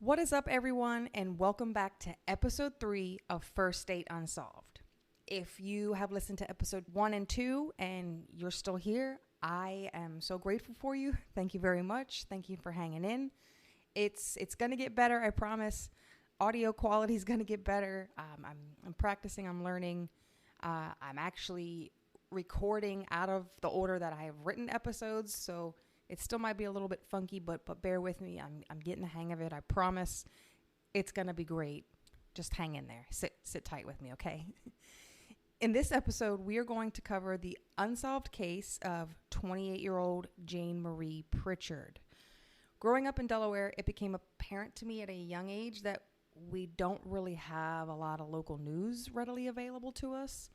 What is up, everyone, and welcome back to episode 3 of First State Unsolved. If you have listened to episode 1 and 2 and you're still here, I am so grateful for you. Thank you very much. Thank you for hanging in. It's going to get better, I promise. Audio quality is going to get better. I'm practicing, I'm learning. I'm actually recording out of the order that I have written episodes, so it still might be a little bit funky, but bear with me. I'm getting the hang of it. I promise it's going to be great. Just hang in there. Sit tight with me, okay? In this episode, we are going to cover the unsolved case of 28-year-old Jane Marie Prichard. Growing up in Delaware, it became apparent to me at a young age that we don't really have a lot of local news readily available to us.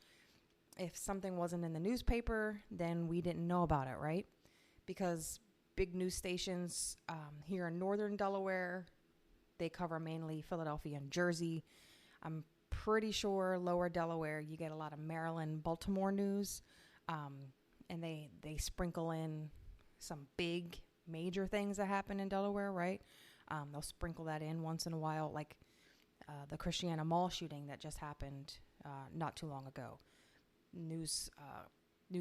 If something wasn't in the newspaper, then we didn't know about it, right? Because big news stations here in northern Delaware, they cover mainly Philadelphia and Jersey. I'm pretty sure lower Delaware, you get a lot of Maryland, Baltimore news. And they sprinkle in some big major things that happen in Delaware, right? They'll sprinkle that in once in a while, like the Christiana Mall shooting that just happened not too long ago. News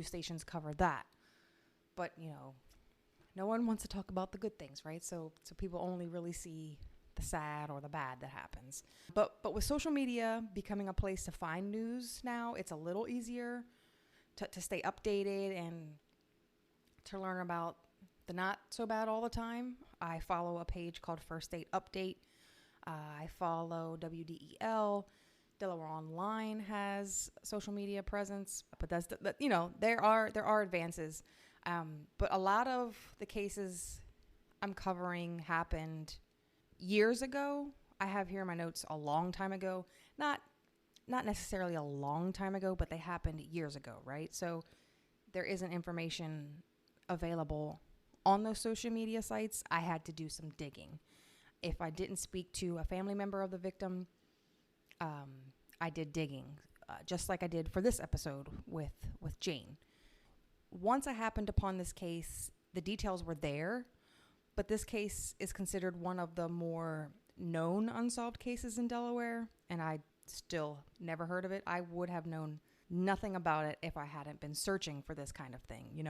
stations cover that. But, no one wants to talk about the good things, right? So people only really see the sad or the bad that happens. But with social media becoming a place to find news now, it's a little easier to stay updated and to learn about the not so bad all the time. I follow a page called First State Update. I follow WDEL. Delaware Online has social media presence, but there are advances. But a lot of the cases I'm covering happened years ago. I have here in my notes a long time ago, not necessarily a long time ago, but they happened years ago, right? So there isn't information available on those social media sites. I had to do some digging. If I didn't speak to a family member of the victim, I did digging, just like I did for this episode with Jane. Once I happened upon this case, the details were there, but this case is considered one of the more known unsolved cases in Delaware, and I still never heard of it. I would have known nothing about it if I hadn't been searching for this kind of thing,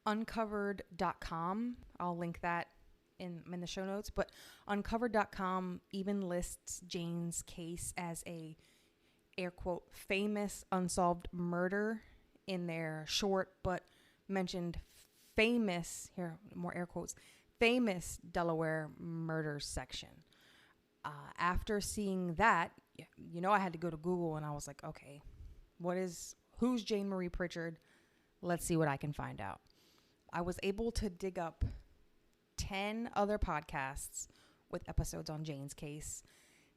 Uncovered.com, I'll link that in the show notes, but Uncovered.com even lists Jane's case as a, air quote, famous unsolved murder in their short but mentioned famous, here more air quotes, famous Delaware murders section. After seeing that, I had to go to Google and I was like, okay, who's Jane Marie Prichard? Let's see what I can find out. I was able to dig up 10 other podcasts with episodes on Jane's case.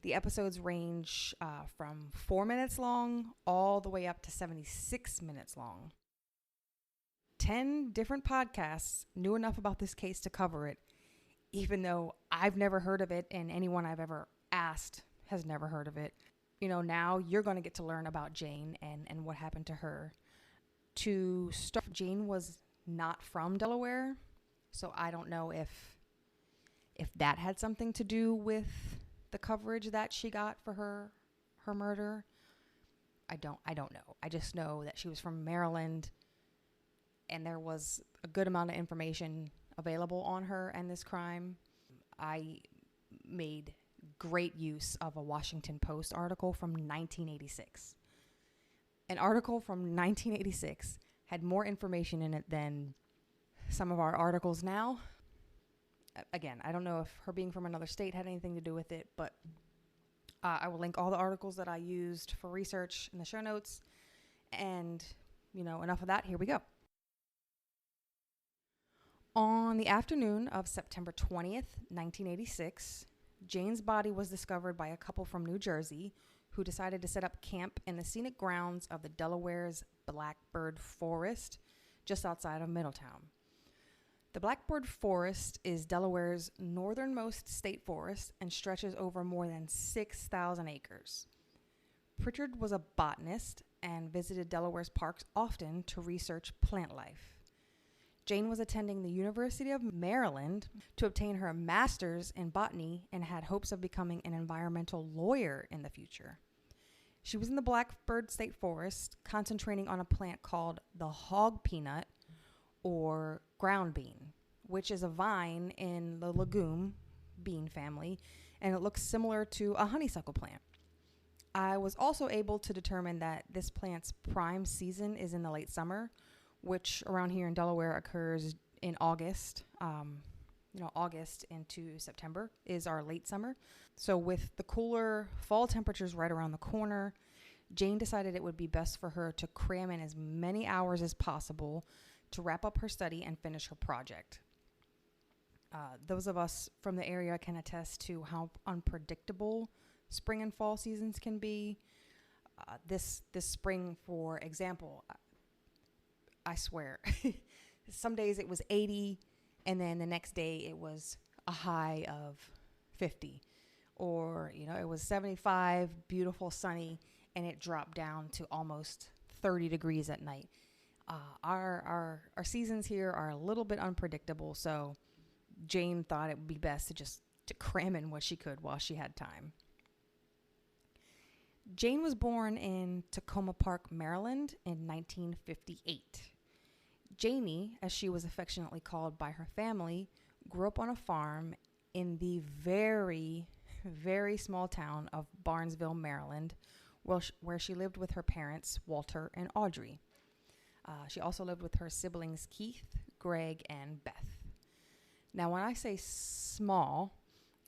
The episodes range from 4 minutes long all the way up to 76 minutes long. 10 different podcasts knew enough about this case to cover it, even though I've never heard of it and anyone I've ever asked has never heard of it. Now you're going to get to learn about Jane and what happened to her. To start, Jane was not from Delaware, so I don't know if that had something to do with the coverage that she got for her murder. I don't know. I just know that she was from Maryland and there was a good amount of information available on her and this crime. I made great use of a Washington Post article from 1986. An article from 1986 had more information in it than some of our articles now. Again, I don't know if her being from another state had anything to do with it, but I will link all the articles that I used for research in the show notes. And, enough of that. Here we go. On the afternoon of September 20th, 1986, Jane's body was discovered by a couple from New Jersey who decided to set up camp in the scenic grounds of the Delaware's Blackbird Forest, just outside of Middletown. The Blackbird Forest is Delaware's northernmost state forest and stretches over more than 6,000 acres. Prichard was a botanist and visited Delaware's parks often to research plant life. Jane was attending the University of Maryland to obtain her master's in botany and had hopes of becoming an environmental lawyer in the future. She was in the Blackbird State Forest, concentrating on a plant called the hog peanut or ground bean, which is a vine in the legume bean family, and it looks similar to a honeysuckle plant. I was also able to determine that this plant's prime season is in the late summer, which around here in Delaware occurs in August. August into September is our late summer. So with the cooler fall temperatures right around the corner, Jane decided it would be best for her to cram in as many hours as possible to wrap up her study and finish her project. Those of us from the area can attest to how unpredictable spring and fall seasons can be. This spring, for example, I swear, some days it was 80, and then the next day it was a high of 50. Or, it was 75, beautiful, sunny, and it dropped down to almost 30 degrees at night. Our seasons here are a little bit unpredictable, so Jane thought it would be best to cram in what she could while she had time. Jane was born in Tacoma Park, Maryland in 1958. Janie, as she was affectionately called by her family, grew up on a farm in the very, very small town of Barnesville, Maryland, where she lived with her parents, Walter and Audrey. She also lived with her siblings, Keith, Greg, and Beth. Now, when I say small,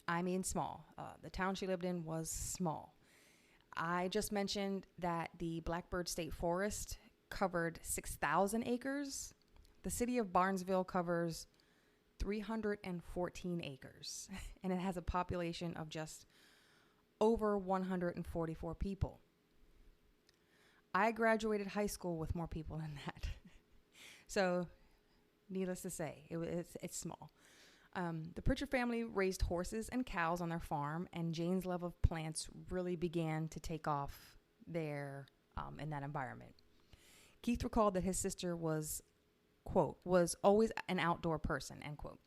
I mean small. The town she lived in was small. I just mentioned that the Blackbird State Forest covered 6,000 acres. The city of Barnesville covers 314 acres, and it has a population of just over 144 people. I graduated high school with more people than that. So, needless to say, it's small. The Prichard family raised horses and cows on their farm, and Jane's love of plants really began to take off there in that environment. Keith recalled that his sister was, quote, was always an outdoor person, end quote.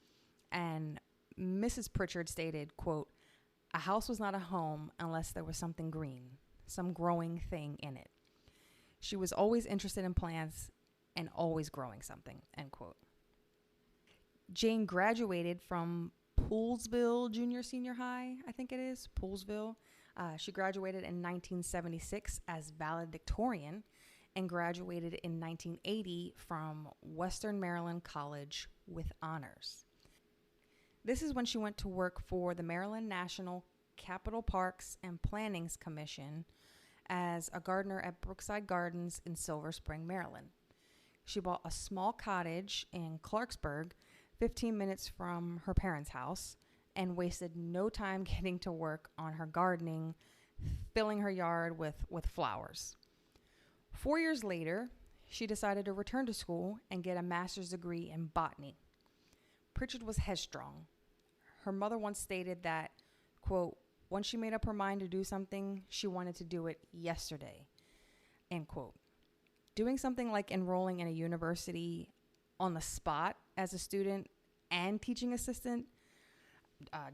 And Mrs. Prichard stated, quote, a house was not a home unless there was something green, some growing thing in it. She was always interested in plants and always growing something, end quote. Jane graduated from Poolesville Senior High, I think it is, Poolesville. She graduated in 1976 as valedictorian and graduated in 1980 from Western Maryland College with honors. This is when she went to work for the Maryland National Capital Parks and Plannings Commission as a gardener at Brookside Gardens in Silver Spring, Maryland. She bought a small cottage in Clarksburg, 15 minutes from her parents' house, and wasted no time getting to work on her gardening, filling her yard with flowers. 4 years later, she decided to return to school and get a master's degree in botany. Prichard was headstrong. Her mother once stated that, quote, once she made up her mind to do something, she wanted to do it yesterday, end quote. Doing something like enrolling in a university on the spot as a student and teaching assistant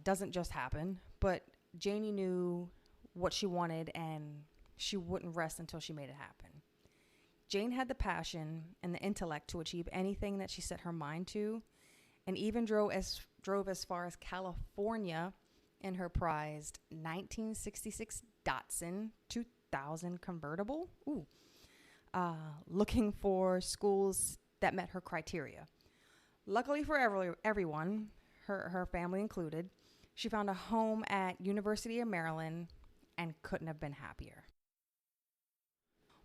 doesn't just happen, but Janie knew what she wanted and she wouldn't rest until she made it happen. Jane had the passion and the intellect to achieve anything that she set her mind to, and even drove as far as California in her prized 1966 Datsun 2000 convertible, looking for schools that met her criteria. Luckily for everyone, her family included, she found a home at University of Maryland and couldn't have been happier.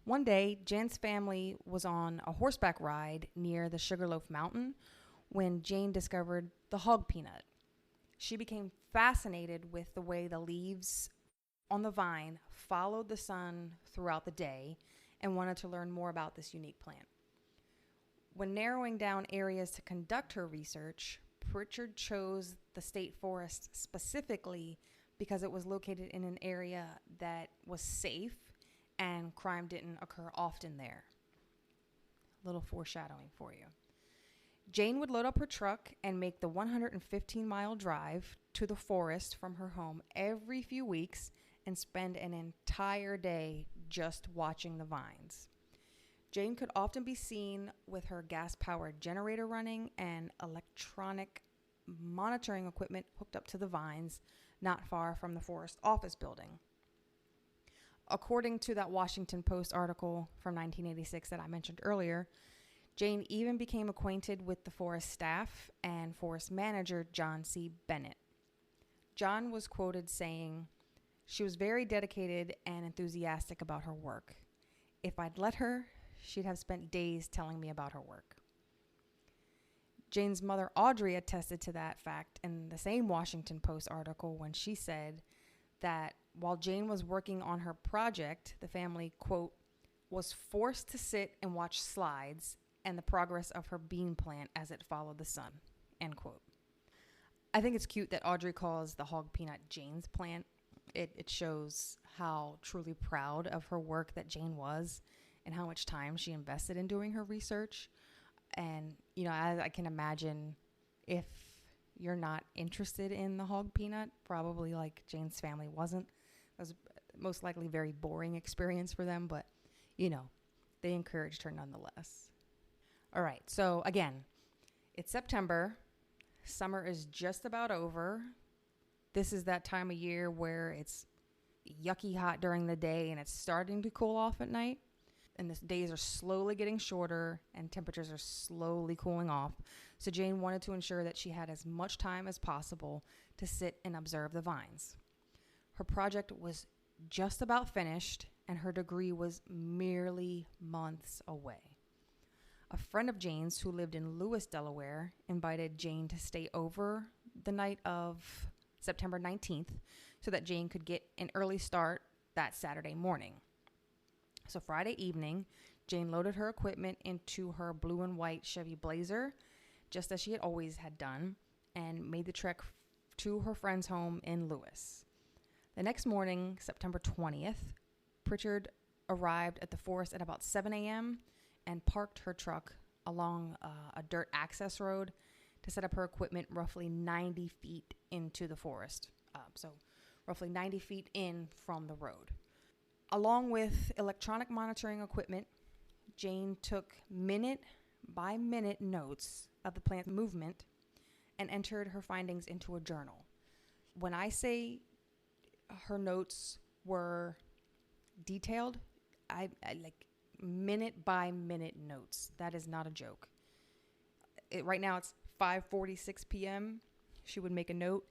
One day, Jane's family was on a horseback ride near the Sugarloaf Mountain when Jane discovered the hog peanut. She became fascinated with the way the leaves on the vine followed the sun throughout the day and wanted to learn more about this unique plant. When narrowing down areas to conduct her research, Prichard chose the state forest specifically because it was located in an area that was safe and crime didn't occur often there. A little foreshadowing for you. Jane would load up her truck and make the 115-mile drive to the forest from her home every few weeks and spend an entire day just watching the vines. Jane could often be seen with her gas-powered generator running and electronic monitoring equipment hooked up to the vines not far from the forest office building. According to that Washington Post article from 1986 that I mentioned earlier, Jane even became acquainted with the forest staff and forest manager John C. Bennett. John was quoted saying, "She was very dedicated and enthusiastic about her work. If I'd let her, she'd have spent days telling me about her work." Jane's mother, Audrey, attested to that fact in the same Washington Post article when she said that while Jane was working on her project, the family, quote, was forced to sit and watch slides and the progress of her bean plant as it followed the sun, end quote. I think it's cute that Audrey calls the hog peanut Jane's plant. It shows how truly proud of her work that Jane was and how much time she invested in doing her research. And, you know, I can imagine if you're not interested in the hog peanut, probably like Jane's family wasn't. It was most likely a very boring experience for them, but, you know, they encouraged her nonetheless. All right, so again, it's September. Summer is just about over. This is that time of year where it's yucky hot during the day and it's starting to cool off at night. And the days are slowly getting shorter and temperatures are slowly cooling off. So Jane wanted to ensure that she had as much time as possible to sit and observe the vines. Her project was just about finished and her degree was merely months away. A friend of Jane's who lived in Lewis, Delaware, invited Jane to stay over the night of September 19th so that Jane could get an early start that Saturday morning. So Friday evening, Jane loaded her equipment into her blue and white Chevy Blazer, just as she had always had done, and made the trek to her friend's home in Lewis. The next morning, September 20th, Prichard arrived at the forest at about 7 a.m. and parked her truck along a dirt access road to set up her equipment roughly 90 feet into the forest. So roughly 90 feet in from the road. Along with electronic monitoring equipment, Jane took minute-by-minute notes of the plant movement and entered her findings into a journal. When I say her notes were detailed, I like minute-by-minute notes. That is not a joke. Right now it's 5:46 p.m. She would make a note.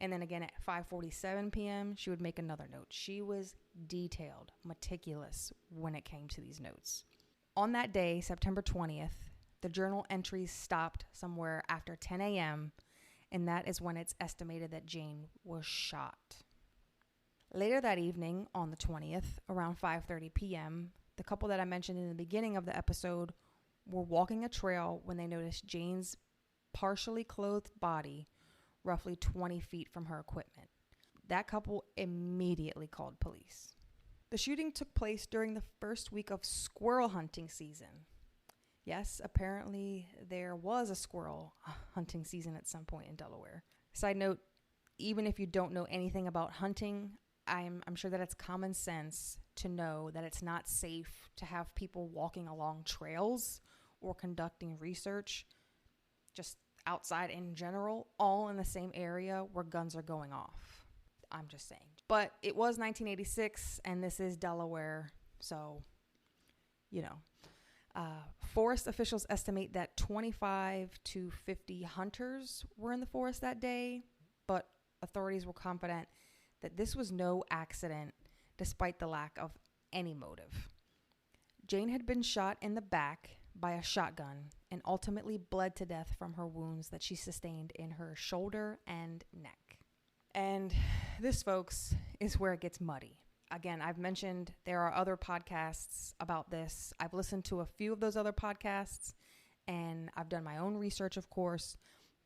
And then again at 5:47 p.m., she would make another note. She was detailed, meticulous when it came to these notes. On that day, September 20th, the journal entries stopped somewhere after 10 a.m., and that is when it's estimated that Jane was shot. Later that evening, on the 20th, around 5:30 p.m., the couple that I mentioned in the beginning of the episode were walking a trail when they noticed Jane's partially clothed body roughly 20 feet from her equipment. That couple immediately called police. The shooting took place during the first week of squirrel hunting season. Yes, apparently there was a squirrel hunting season at some point in Delaware. Side note, even if you don't know anything about hunting, I'm sure that it's common sense to know that it's not safe to have people walking along trails or conducting research just outside in general, all in the same area where guns are going off. I'm just saying. But it was 1986, and this is Delaware, so, you know. Forest officials estimate that 25 to 50 hunters were in the forest that day, but authorities were confident that this was no accident, despite the lack of any motive. Jane had been shot in the back by a shotgun and ultimately bled to death from her wounds that she sustained in her shoulder and neck. And this, folks, is where it gets muddy. Again, I've mentioned there are other podcasts about this. I've listened to a few of those other podcasts, and I've done my own research, of course,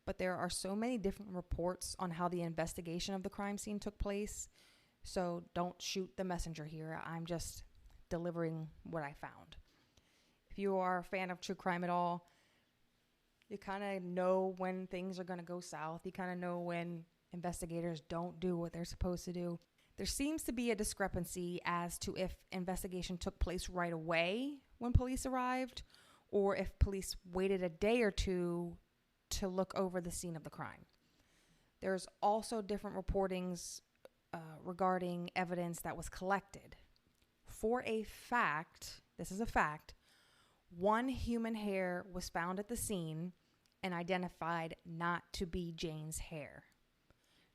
but there are so many different reports on how the investigation of the crime scene took place, so don't shoot the messenger here. I'm just delivering what I found. If you are a fan of true crime at all, You kind of know when things are going to go south. You kind of know when investigators don't do what they're supposed to do. There seems to be a discrepancy as to if investigation took place right away when police arrived, or if police waited a day or two to look over the scene of the crime. There's also different reportings regarding evidence that was collected. For a fact, this is a fact, one human hair was found at the scene and identified not to be Jane's hair.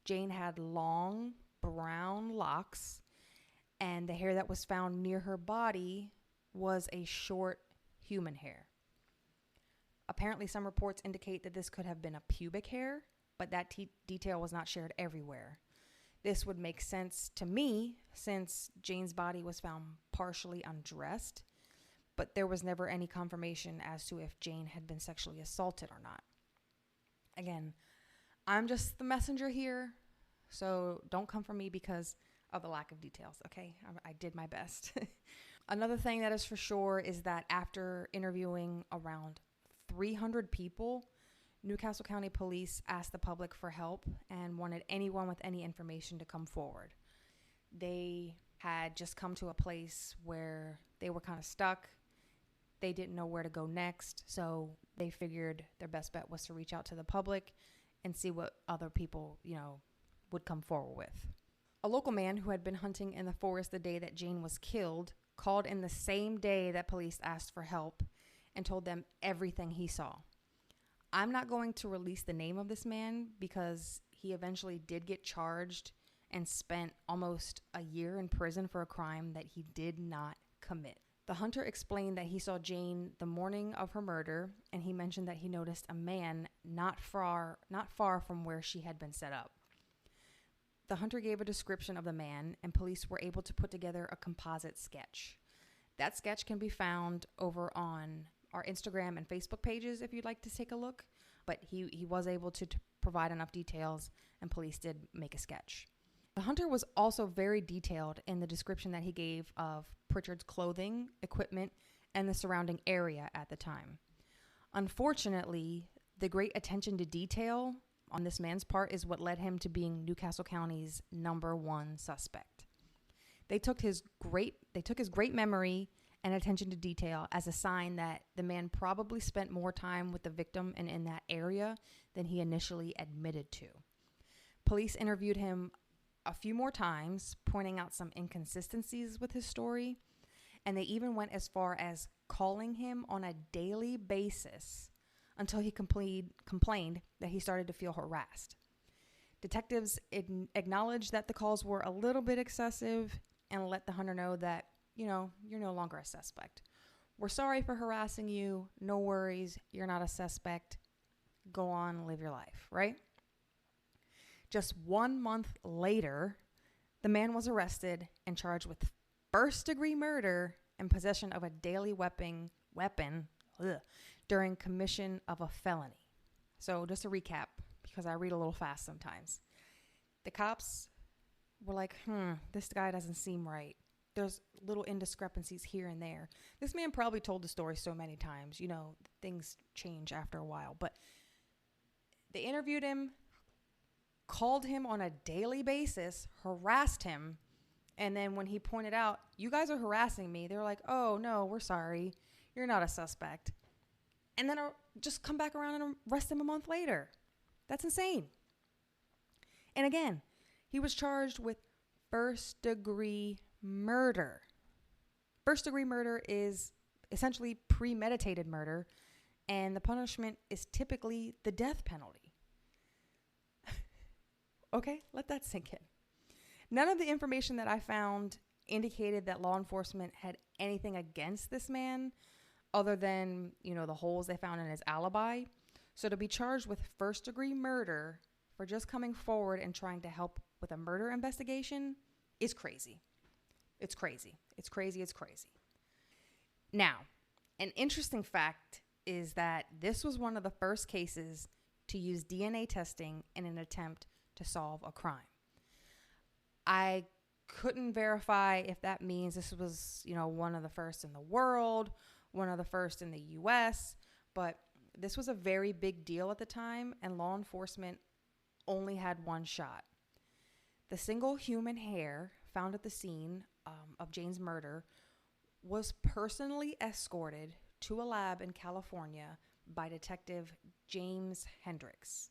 Jane had long brown locks, and the hair that was found near her body was a short human hair. Apparently, some reports indicate that this could have been a pubic hair, but that detail was not shared everywhere. This would make sense to me since Jane's body was found partially undressed, but there was never any confirmation as to if Jane had been sexually assaulted or not. Again, I'm just the messenger here, so don't come for me because of the lack of details, okay? I did my best. Another thing that is for sure is that after interviewing around 300 people, Newcastle County Police asked the public for help and wanted anyone with any information to come forward. They had just come to a place where they were kind of stuck. They didn't know where to go next, so they figured their best bet was to reach out to the public and see what other people, would come forward with. A local man who had been hunting in the forest the day that Jane was killed called in the same day that police asked for help and told them everything he saw. I'm not going to release the name of this man because he eventually did get charged and spent almost a year in prison for a crime that he did not commit. The hunter explained that he saw Jane the morning of her murder, and he mentioned that he noticed a man not far from where she had been set up. The hunter gave a description of the man, and police were able to put together a composite sketch. That sketch can be found over on our Instagram and Facebook pages if you'd like to take a look, but he was able to provide enough details, and police did make a sketch. The hunter was also very detailed in the description that he gave of Prichard's clothing, equipment, and the surrounding area at the time. Unfortunately, the great attention to detail on this man's part is what led him to being Newcastle County's #1 suspect. They took his great memory and attention to detail as a sign that the man probably spent more time with the victim and in that area than he initially admitted to. Police interviewed him a few more times, pointing out some inconsistencies with his story, and they even went as far as calling him on a daily basis until he complained that he started to feel harassed. Detectives acknowledged that the calls were a little bit excessive and let the hunter know that, you're no longer a suspect. We're sorry for harassing you. No worries. You're not a suspect. Go on, live your life, right? Just 1 month later, the man was arrested and charged with first-degree murder and possession of a deadly weapon during commission of a felony. So just to recap, because I read a little fast sometimes. The cops were like, this guy doesn't seem right. There's little indiscrepancies here and there. This man probably told the story so many times, things change after a while. But they interviewed him, called him on a daily basis, harassed him. And then when he pointed out, you guys are harassing me, they were like, oh, no, we're sorry. You're not a suspect. And then just come back around and arrest him a month later. That's insane. And again, he was charged with first-degree murder. First-degree murder is essentially premeditated murder, and the punishment is typically the death penalty. Okay, let that sink in. None of the information that I found indicated that law enforcement had anything against this man other than, the holes they found in his alibi. So to be charged with first-degree murder for just coming forward and trying to help with a murder investigation is crazy. It's crazy. It's crazy. It's crazy. Now, an interesting fact is that this was one of the first cases to use DNA testing in an attempt to solve a crime. I couldn't verify if that means this was, one of the first in the world, one of the first in the U.S., but This was a very big deal at the time, and law enforcement only had one shot. The single human hair found at the scene of Jane's murder was personally escorted to a lab in California by Detective James Hendricks.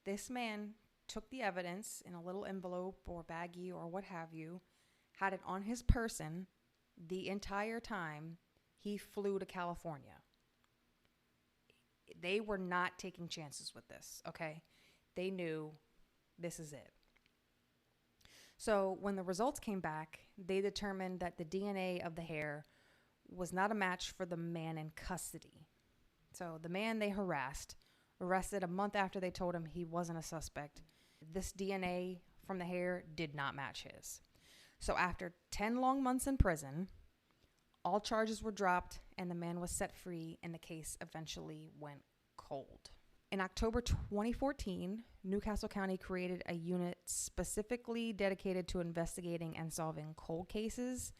This man took the evidence in a little envelope or baggie or what have you, had it on his person the entire time he flew to California. They were not taking chances with this, okay? They knew this is it. So when the results came back, they determined that the DNA of the hair was not a match for the man in custody. So the man they harassed, arrested a month after they told him he wasn't a suspect, this DNA from the hair did not match his. So after 10 long months in prison, all charges were dropped and the man was set free, and the case eventually went cold. In October 2014, Newcastle County created a unit specifically dedicated to investigating and solving cold cases,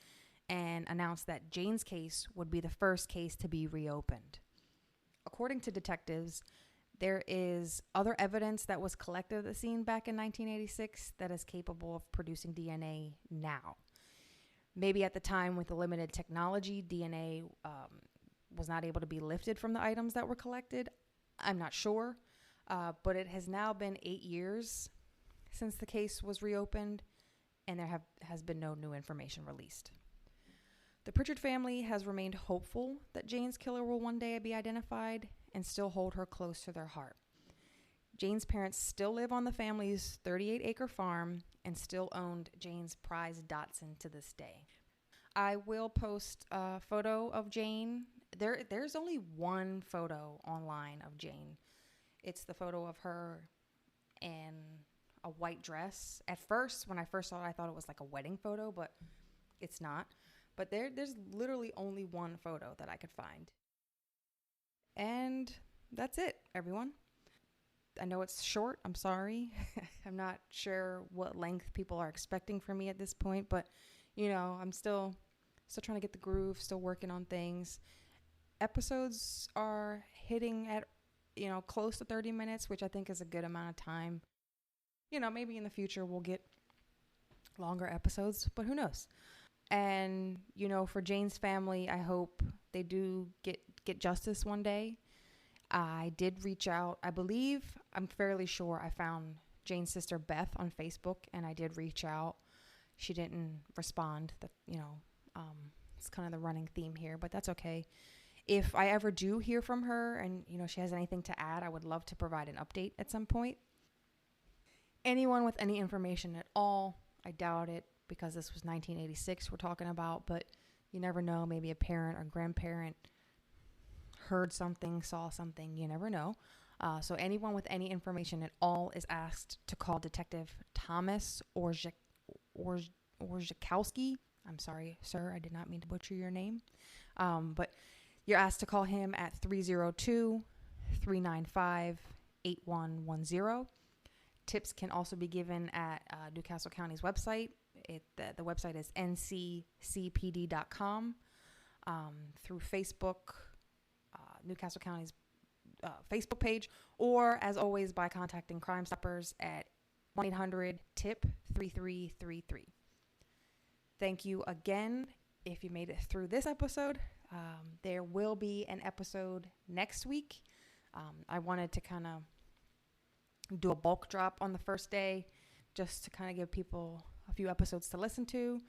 and announced that Jane's case would be the first case to be reopened. According to detectives, there is other evidence that was collected at the scene back in 1986 that is capable of producing DNA now. Maybe at the time, with the limited technology, DNA was not able to be lifted from the items that were collected. I'm not sure, but it has now been 8 years since the case was reopened, and there has been no new information released. The Prichard family has remained hopeful that Jane's killer will one day be identified and still hold her close to their heart. Jane's parents still live on the family's 38-acre farm and still owned Jane's prized Datsun to this day. I will post a photo of Jane. There's only one photo online of Jane. It's the photo of her in a white dress. At first, when I first saw it, I thought it was like a wedding photo, but it's not. But there's literally only one photo that I could find. And that's it, everyone. I know it's short. I'm sorry. I'm not sure what length people are expecting from me at this point, but I'm still trying to get the groove, still working on things. Episodes are hitting at, close to 30 minutes, which I think is a good amount of time. Maybe in the future we'll get longer episodes, but who knows? And, for Jane's family, I hope they do get justice one day. I did reach out. I'm fairly sure I found Jane's sister Beth on Facebook, and I did reach out. She didn't respond. It's kind of the running theme here, but that's okay. If I ever do hear from her and, she has anything to add, I would love to provide an update at some point. Anyone with any information at all, I doubt it, because this was 1986 we're talking about, but you never know. Maybe a parent or grandparent heard something, saw something, you never know. So anyone with any information at all is asked to call Detective Thomas Orzechowski. I'm sorry, sir, I did not mean to butcher your name. But you're asked to call him at 302-395-8110. Tips can also be given at Newcastle County's website. The website is nccpd.com. Through Facebook, Newcastle County's Facebook page, or as always by contacting Crime Stoppers at 1-800-TIP-3333. Thank you again if you made it through this episode. There will be an episode next week. I wanted to kind of do a bulk drop on the first day just to kind of give people a few episodes to listen to.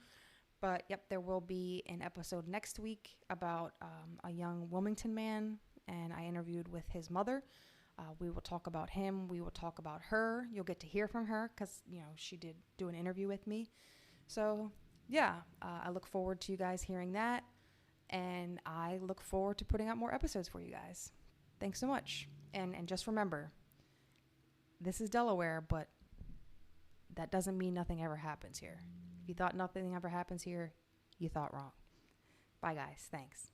But yep, there will be an episode next week about a young Wilmington man, and I interviewed with his mother. We will talk about him. We will talk about her. You'll get to hear from her because, she did do an interview with me. So yeah, I look forward to you guys hearing that. And I look forward to putting out more episodes for you guys. Thanks so much. And just remember, this is Delaware, but that doesn't mean nothing ever happens here. If you thought nothing ever happens here, you thought wrong. Bye, guys. Thanks.